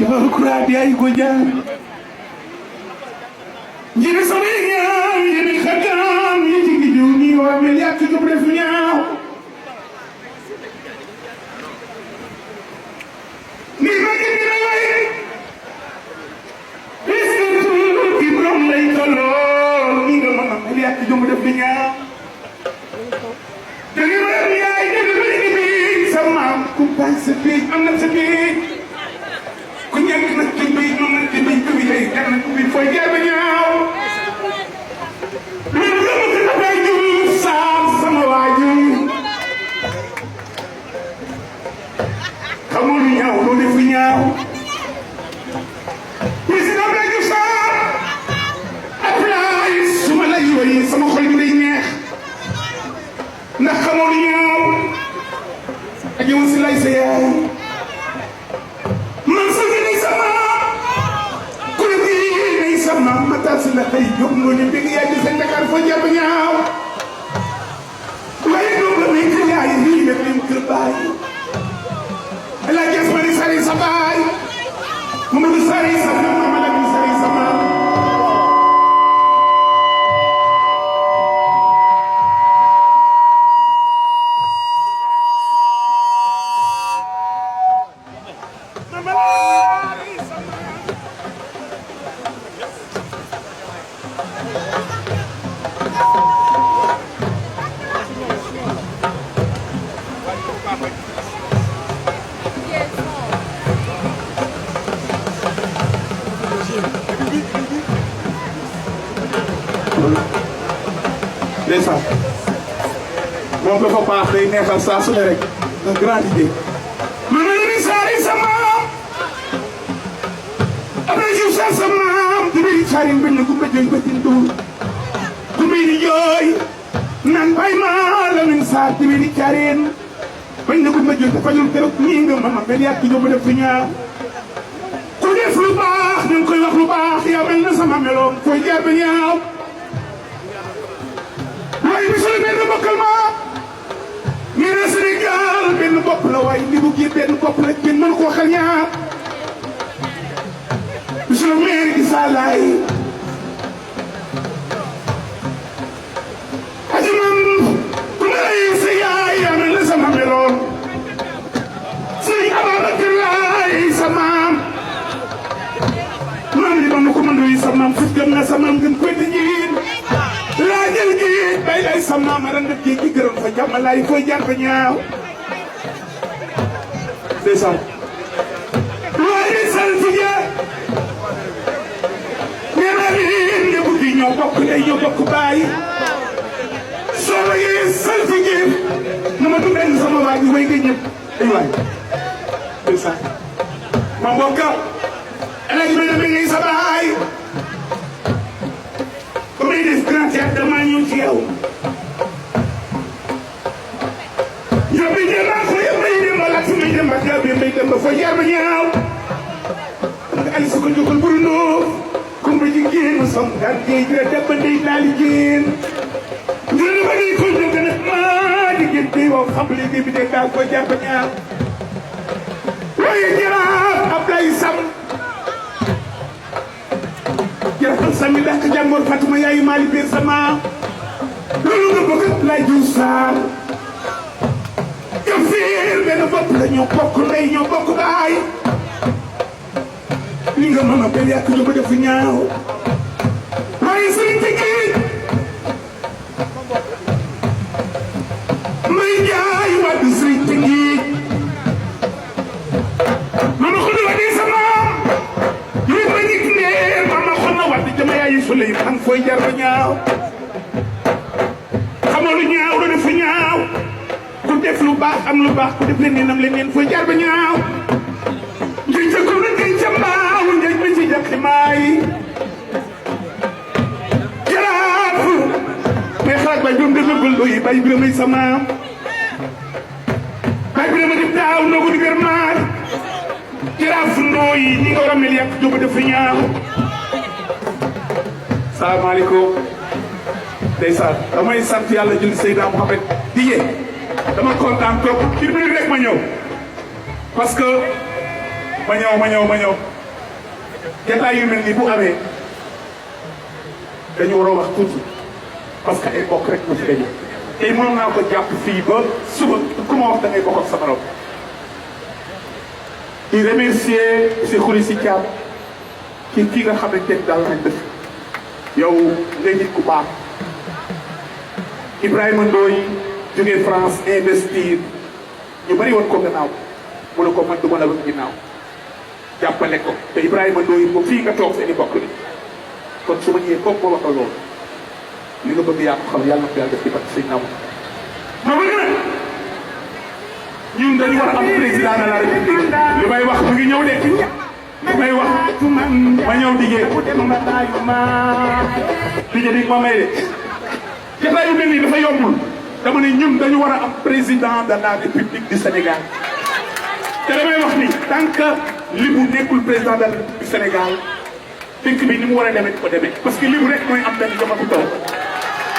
kura dia iko jam jini sominya jini khakam yiti juni wa meliak ko prefunya ni bagi diray isku ibrom lay tolo ni nga ma meliak ko prefunya dagi ya ini bagi sama kumpan sepi amna sepi kunyang nak tibi mama tibi tibi kan tibi foi dia banyak belum kita baju sama lagi kamu niau lu di punya bisa baju sam apply semua lagi sama khol ini nak kamu niau aja usilai saya sama mata sila kay yom mo ni bigi ya di senda kar fo jab ñaaw way do la mi kay ay ni le lim kër bay la jas mari sari sa bay mo do sari sa ma la sari sa ma Desa moom dafa baax day neexal saa su ne rek un grand idée ma ne ni sari sama après ju sa sama di bi sari ben ko be joy betin dul ku mi di joy nan bay ma la min sa di bi carin ben ko be joy dafa ñu keroog ni nga mama ben yak ñu def fi ñaar ku def lu baax ñu koy wax lu baax ya mel na sama meloom koy jaar ba ñaaw waaye bi solo benn bokkal ma ñu ne Sénégal benn bopp la waaye li bu gi benn bopp la kenn mën koo xal ñaar monsieur le maire Issa Laye aji man ku ma lay sa yaay amel na sama meloon Sëriñ Ababacar Laye sa maam maam li ma nu ko mëndoy sa maam fut gëm na sa maam gën koy tëjiin laa jël gi bay lay sa maam a randef gi gi gërëm fa jàmm laay fooy jaar fa ñaaw ndeysaan waaye saltige nee naa leen nga bëgg ñoo bokk ndey ñoo bokk baay soo wayee saltige na ma tuddee sama waay way nga ñëpp ay waay ndeysaan ma mbokka elaj bi na ngay sa baay comme day def grand théâtre dama ñëw ci yow yow bi dem ba fo yow bay dem ba lakk may dem ba yow bi may dem ba fo jaar ba ñaaw nga ali su ko joxul buru ndoo comme ba jigéen som daan géej dina dem ba ndey naa liggéen dina ba day ko jóg na maa jigéen tey waaw xam liggéey bi de daa ko jaar ba ñaaw waaye jaraaf Ablaye Sam jërëjëf Samy Dak jàngoor Fatuma yaayu Mali biir sama loolu nga bëgg lay jiw saar yow fii benn bopp la ñoo bokk ndey ñoo bokk baay li nga mën a benn yàq ñu ko def ñaaw waaye sëriñ ci géej may jaay wàddu sëriñ ci géej mama ko di sama yéen ma nit ne mama xon na wàddu jama yaayu Suley xam fooy jar ba ñaaw xamoo lu ñaaw lu def ñaaw ku def lu baax am lu baax ku def leneen fooy jar ba ñaaw njëñ sa ko na njëñ sa mbaaw njëñ ba ci jàkk maay jaraaf mais xalaat bay doom dëgg gul doy bay bi may sama bay bi ma def daaw ndogu di gër maay jaraaf ndooy ñi nga war a mel yàq jóba def ñaaw salaamaaleykum ndeysaan damay sant yàlla julli Seydina Mohamed Diye dama kontaan trop une minute rek ma ñëw parce que ma ñëw jataay yu mel ni bu amee dañu war a wax tuuti parce que ay bokk rek mu fi dañu tey mënoon naa ko jàpp fii ba suba ku ma wax da ngay bokk ak sama raw di remercier monsieur Khoureyssi Thiam ci kii nga xamante ni daal nañ def yow ngay nit ku baax Ibrahima Ndoye jógee France investir ñu bari woon ko gannaaw mu ne ko man du ma la wën ginnaaw jàppale ko te Ibrahima Ndoye ba fii nga toog seen i bokk ni kon su ma ñëwee comme ma wax la loolu li nga bëgg yaa ko xam yàlla na ko yàlla def ci bat sëñ Naw ma bëgg na ñun dañu war a am président de la république li may wax mu ngi ñëw de li may wax ma ñëw diggee diggee di ma may de jataay yu mel nii dafa yombul dama ne ñun dañu war a am président de la république du Sénégal te damay wax ni tant que li mu nekkul président de la république du Sénégal dëkk bi ni mu war a demee di ko demee parce que li mu rek mooy am benn joxatu taw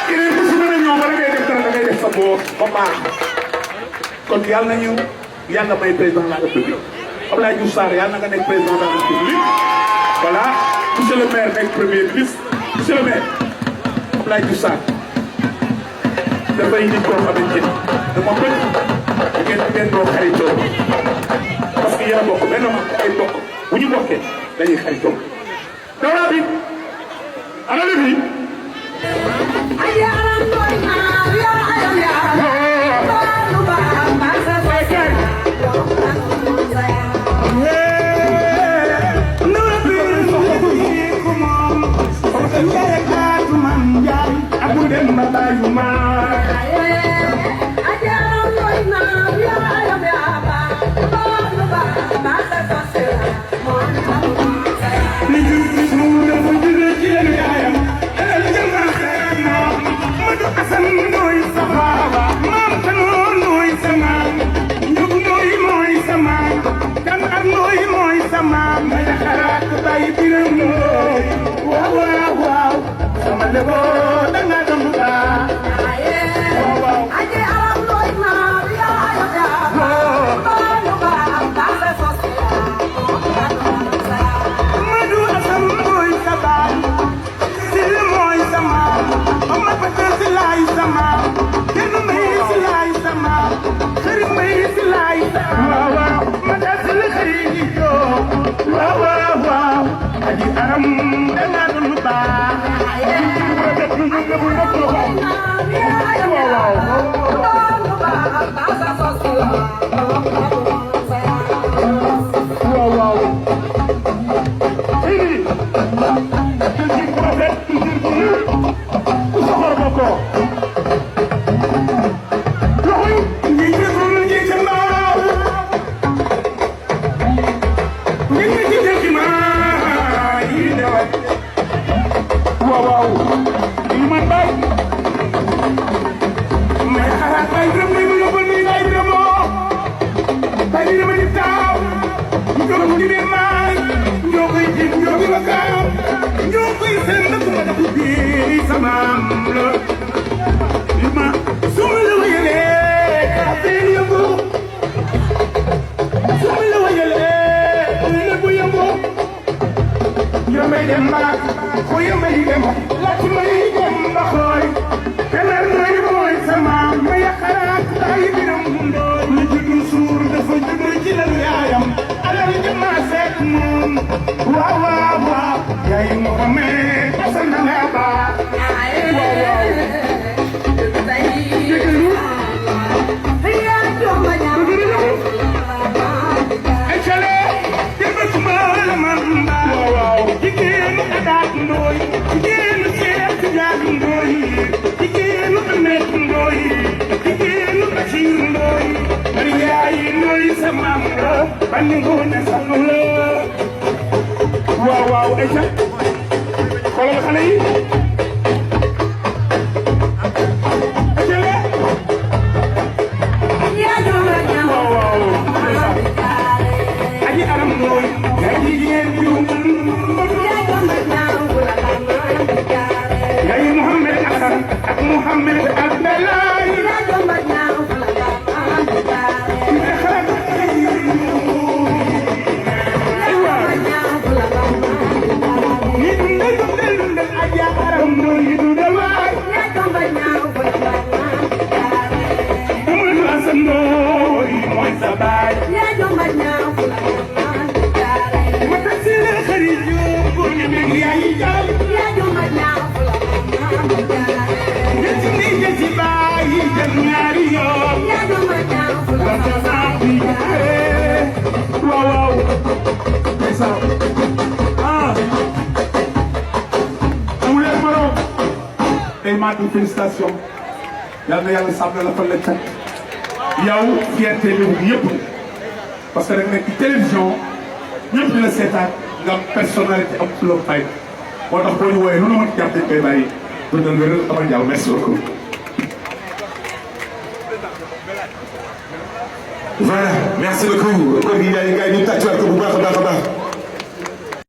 keneen ku si mën a ñëw bala ngay def dara da ngay def sa boor ba baax kon yàlla nañu yàlla may président de la république Abdoulaye Diouf Sarr yàlla na nga nekk président de la république voilà monsieur le maire nekk premier ministre monsieur le maire Abdoulaye Diouf Sarr dafay nit koo xamante ni dama bëgg ngeen doo xaritoo parce que yéen a bokk benn ay bokk bu ñu bokkee dañuy xaritoo dawlaa bi ana li fi baay ma tax si la xarit yoo góor ñi meg yaay jaal jësi ni jësi baay jël ñaari yoon la sa saa bi waaw waaw ndeysaan amu leen morom tey maa ngi félicitation yal na yàlla sàmm la fa la cat yow fierté bi yëpp parce que rek nekk ci télévision ñëpp di la seetaan nga am personnalité am ci loolu fay moo tax boo ñu wooyee lu nu mën jàpp dañ koy bàyyi dundal wéral Amar Diallo merci beaucoup. Voilà, merci beaucoup. Kon gars yi ñu tàcc